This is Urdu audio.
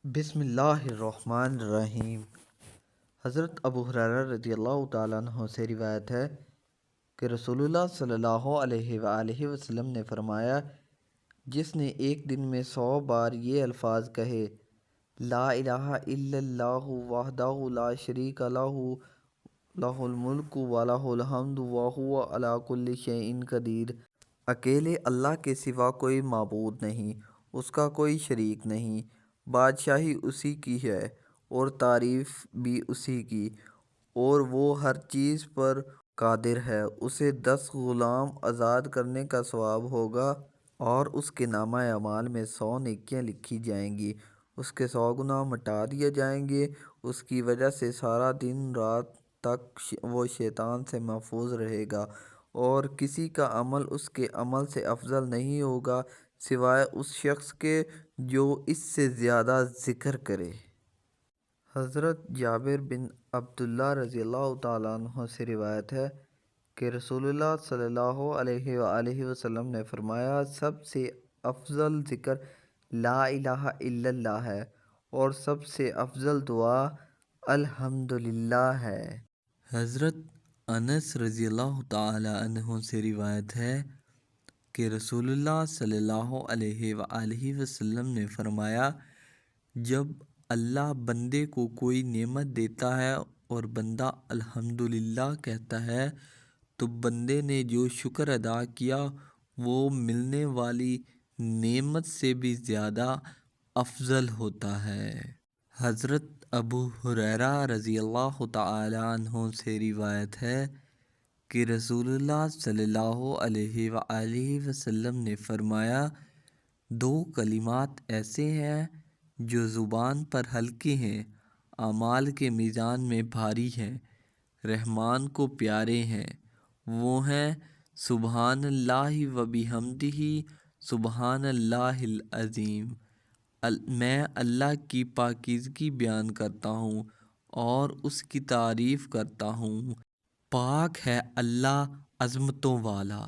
بسم اللہ الرحمن الرحیم۔ حضرت ابو ہریرہ رضی اللہ تعالیٰ عنہ سے روایت ہے کہ رسول اللہ صلی اللہ علیہ وآلہ وسلم نے فرمایا، جس نے ایک دن میں 100 بار یہ الفاظ کہے، لا الہ الا اللہ وحدہ لا شریک لہ لہ الملک و لہ الحمد وہو علی کل شیء قدیر، اکیلے اللہ کے سوا کوئی معبود نہیں، اس کا کوئی شریک نہیں، بادشاہی اسی کی ہے اور تعریف بھی اسی کی، اور وہ ہر چیز پر قادر ہے۔ اسے 10 غلام آزاد کرنے کا ثواب ہوگا اور اس کے نامہ اعمال میں 100 نیکیاں لکھی جائیں گی، اس کے 100 گناہ مٹا دیے جائیں گے۔ اس کی وجہ سے سارا دن رات تک وہ شیطان سے محفوظ رہے گا، اور کسی کا عمل اس کے عمل سے افضل نہیں ہوگا سوائے اس شخص کے جو اس سے زیادہ ذکر کرے۔ حضرت جابر بن عبداللہ رضی اللہ تعالیٰ عنہ سے روایت ہے کہ رسول اللہ صلی اللہ علیہ وآلہ وسلم نے فرمایا، سب سے افضل ذکر لا الہ الا اللہ ہے، اور سب سے افضل دعا الحمدللہ ہے۔ حضرت انس رضی اللہ تعالیٰ عنہ سے روایت ہے کہ رسول اللہ صلی اللہ علیہ وآلہ وسلم نے فرمایا، جب اللہ بندے کو کوئی نعمت دیتا ہے اور بندہ الحمدللہ کہتا ہے تو بندے نے جو شکر ادا کیا وہ ملنے والی نعمت سے بھی زیادہ افضل ہوتا ہے۔ حضرت ابو ہریرہ رضی اللہ تعالیٰ عنہ سے روایت ہے کہ رسول اللہ صلی اللہ علیہ وآلہ وسلم نے فرمایا، 2 کلمات ایسے ہیں جو زبان پر ہلکے ہیں، اعمال کے میزان میں بھاری ہیں، رحمان کو پیارے ہیں، وہ ہیں سبحان اللہ و بحمدہ سبحان اللہ العظیم۔ میں اللہ کی پاکیزگی بیان کرتا ہوں اور اس کی تعریف کرتا ہوں، پاک ہے اللہ عظمتوں والا۔